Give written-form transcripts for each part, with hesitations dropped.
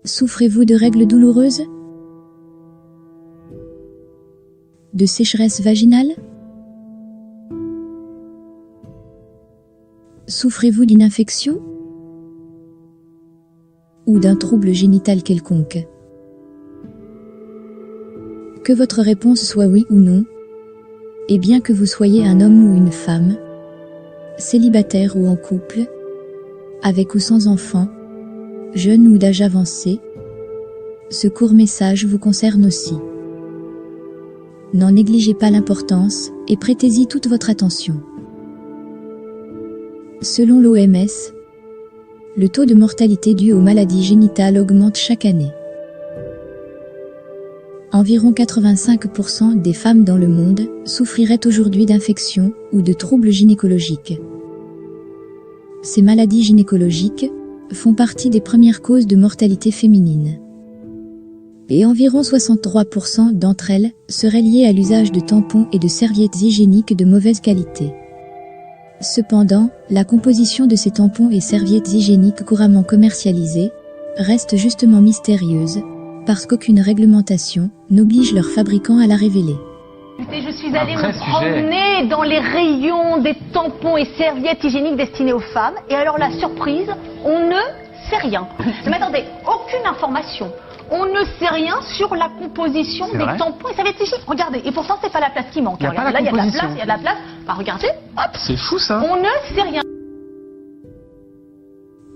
Souffrez-vous de règles douloureuses? De sécheresse vaginale? Souffrez-vous d'une infection? Ou d'un trouble génital quelconque? Que votre réponse soit oui ou non, et bien que vous soyez un homme ou une femme, célibataire ou en couple, avec ou sans enfant, jeune ou d'âge avancé, ce court message vous concerne aussi. N'en négligez pas l'importance et prêtez-y toute votre attention. Selon l'OMS, le taux de mortalité dû aux maladies génitales augmente chaque année. Environ 85% des femmes dans le monde souffriraient aujourd'hui d'infections ou de troubles gynécologiques. Ces maladies gynécologiques font partie des premières causes de mortalité féminine. Et environ 63% d'entre elles seraient liées à l'usage de tampons et de serviettes hygiéniques de mauvaise qualité. Cependant, la composition de ces tampons et serviettes hygiéniques couramment commercialisées reste justement mystérieuse, parce qu'aucune réglementation n'oblige leurs fabricants à la révéler. Je suis allée me promener dans les rayons des tampons et serviettes hygiéniques destinés aux femmes, et alors la surprise, on ne sait rien. Mais attendez, aucune information. On ne sait rien sur la composition des tampons et serviettes hygiéniques. Regardez, et pourtant c'est pas la place qui manque. Regardez, là il y a de la place, il y a de la place. Bah regardez, hop. C'est fou ça. On ne sait rien.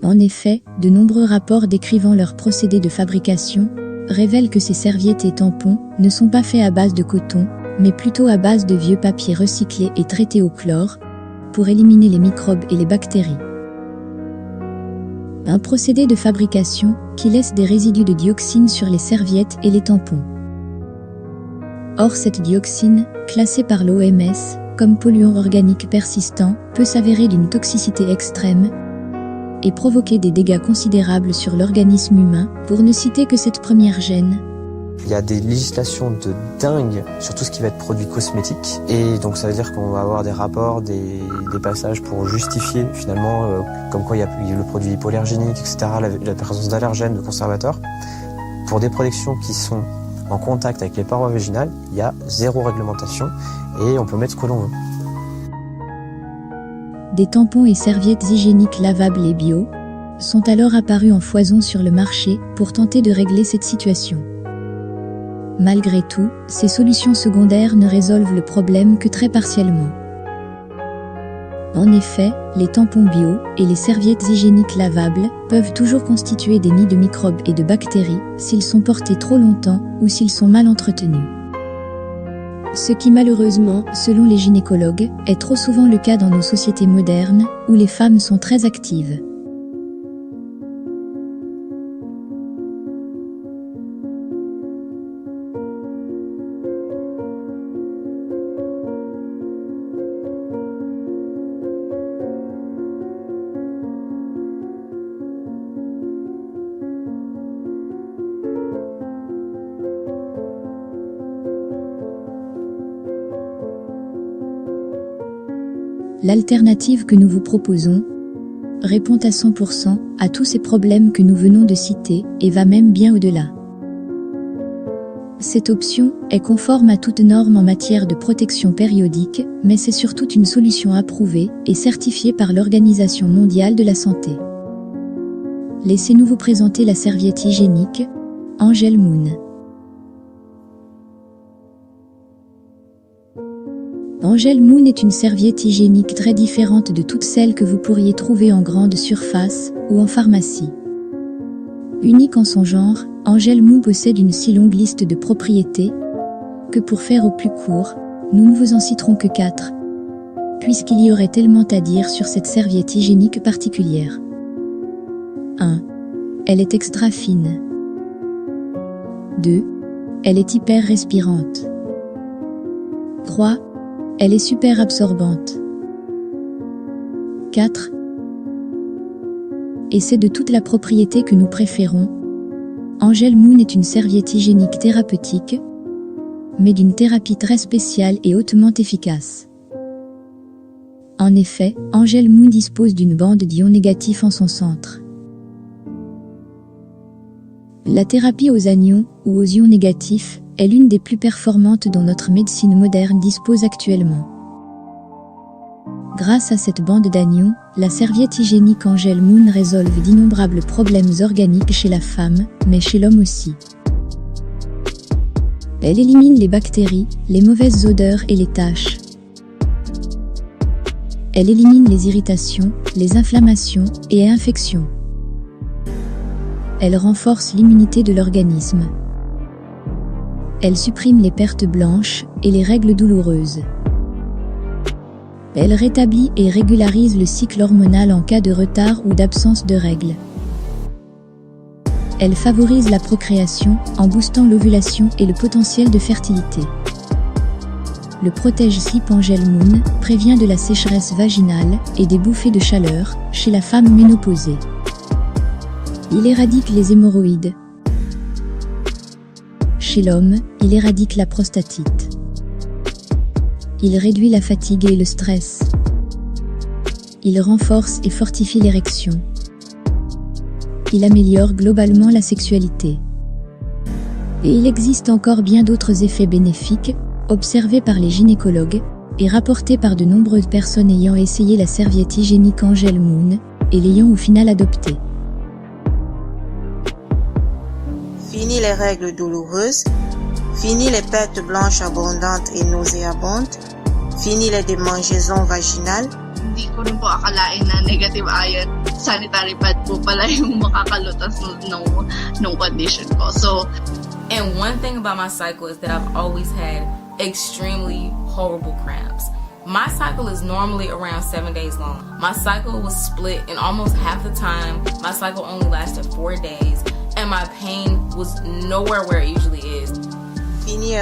En effet, de nombreux rapports décrivant leur procédé de fabrication révèlent que ces serviettes et tampons ne sont pas faits à base de coton, mais plutôt à base de vieux papiers recyclés et traités au chlore, pour éliminer les microbes et les bactéries. Un procédé de fabrication qui laisse des résidus de dioxine sur les serviettes et les tampons. Or cette dioxine, classée par l'OMS comme polluant organique persistant, peut s'avérer d'une toxicité extrême et provoquer des dégâts considérables sur l'organisme humain, pour ne citer que cette première gêne. Il y a des législations de dingue sur tout ce qui va être produit cosmétique, et donc ça veut dire qu'on va avoir des rapports, des passages pour justifier finalement comme quoi il y a le produit hypoallergénique, etc., la présence d'allergènes, de conservateurs. Pour des protections qui sont en contact avec les parois vaginales, il y a zéro réglementation et on peut mettre ce que l'on veut. Des tampons et serviettes hygiéniques lavables et bio sont alors apparus en foison sur le marché pour tenter de régler cette situation. Malgré tout, ces solutions secondaires ne résolvent le problème que très partiellement. En effet, les tampons bio et les serviettes hygiéniques lavables peuvent toujours constituer des nids de microbes et de bactéries s'ils sont portés trop longtemps ou s'ils sont mal entretenus. Ce qui malheureusement, selon les gynécologues, est trop souvent le cas dans nos sociétés modernes, où les femmes sont très actives. L'alternative que nous vous proposons répond à 100% à tous ces problèmes que nous venons de citer et va même bien au-delà. Cette option est conforme à toute norme en matière de protection périodique, mais c'est surtout une solution approuvée et certifiée par l'Organisation mondiale de la santé. Laissez-nous vous présenter la serviette hygiénique Angel Moon. Angel Moon est une serviette hygiénique très différente de toutes celles que vous pourriez trouver en grande surface ou en pharmacie. Unique en son genre, Angel Moon possède une si longue liste de propriétés que pour faire au plus court, nous ne vous en citerons que 4, puisqu'il y aurait tellement à dire sur cette serviette hygiénique particulière. 1. Elle est extra fine. 2. Elle est hyper respirante. 3. Elle est super absorbante. 4. Et c'est de toute la propriété que nous préférons. Angel Moon est une serviette hygiénique thérapeutique, mais d'une thérapie très spéciale et hautement efficace. En effet, Angel Moon dispose d'une bande d'ions négatifs en son centre. La thérapie aux anions ou aux ions négatifs est l'une des plus performantes dont notre médecine moderne dispose actuellement. Grâce à cette bande d'anions, la serviette hygiénique Angel Moon résolve d'innombrables problèmes organiques chez la femme, mais chez l'homme aussi. Elle élimine les bactéries, les mauvaises odeurs et les taches. Elle élimine les irritations, les inflammations et infections. Elle renforce l'immunité de l'organisme. Elle supprime les pertes blanches et les règles douloureuses. Elle rétablit et régularise le cycle hormonal en cas de retard ou d'absence de règles. Elle favorise la procréation en boostant l'ovulation et le potentiel de fertilité. Le protège-slip Angel Moon prévient de la sécheresse vaginale et des bouffées de chaleur chez la femme ménopausée. Il éradique les hémorroïdes. Chez l'homme, il éradique la prostatite. Il réduit la fatigue et le stress. Il renforce et fortifie l'érection. Il améliore globalement la sexualité. Et il existe encore bien d'autres effets bénéfiques, observés par les gynécologues, et rapportés par de nombreuses personnes ayant essayé la serviette hygiénique Angel Moon, et l'ayant au final adoptée. Fini les règles douloureuses, fini les pertes blanches abondantes et nauséabondes, fini les démangeaisons vaginales. Hindi ko rin po akalain na negative ion sanitary pad po pala yung makakalutas nung condition ko. So, and one thing about my cycle is that I've always had extremely horrible cramps. My cycle is normally around 7 days long. My cycle was split, and almost half the time, my cycle only lasted 4 days, and my pain was nowhere where it usually is. Fini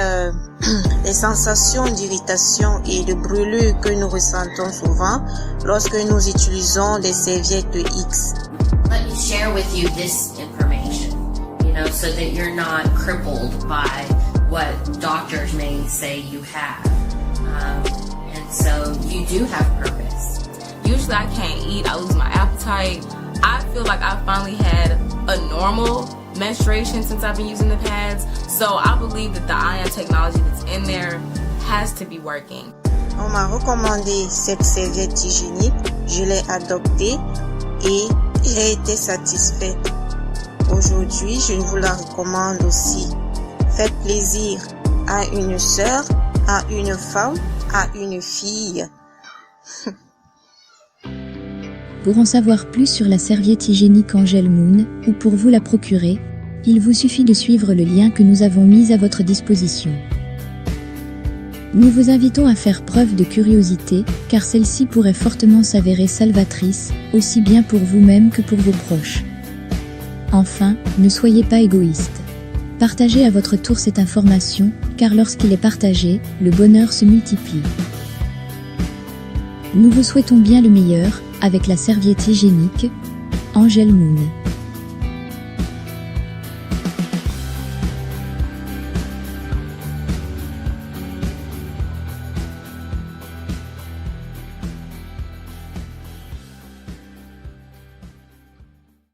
les sensations d'irritation et de brûlure que nous ressentons souvent lorsque nous utilisons des serviettes X. Let me share with you this information, so that you're not crippled by what doctors may say you have. And so you do have purpose. Usually I can't eat, I lose my appetite. I feel like I finally had a normal menstruation since I've been using the pads. So I believe that the ion technology that's in there has to be working. On m'a recommandé cette serviette hygiénique, je l'ai adoptée et j'ai été satisfaite. Aujourd'hui, je vous la recommande aussi. Faites plaisir à une sœur, à une femme, à une fille. Pour en savoir plus sur la serviette hygiénique Angel Moon, ou pour vous la procurer, il vous suffit de suivre le lien que nous avons mis à votre disposition. Nous vous invitons à faire preuve de curiosité, car celle-ci pourrait fortement s'avérer salvatrice, aussi bien pour vous-même que pour vos proches. Enfin, ne soyez pas égoïste. Partagez à votre tour cette information, car lorsqu'il est partagé, le bonheur se multiplie. Nous vous souhaitons bien le meilleur, avec la serviette hygiénique Angel Moon.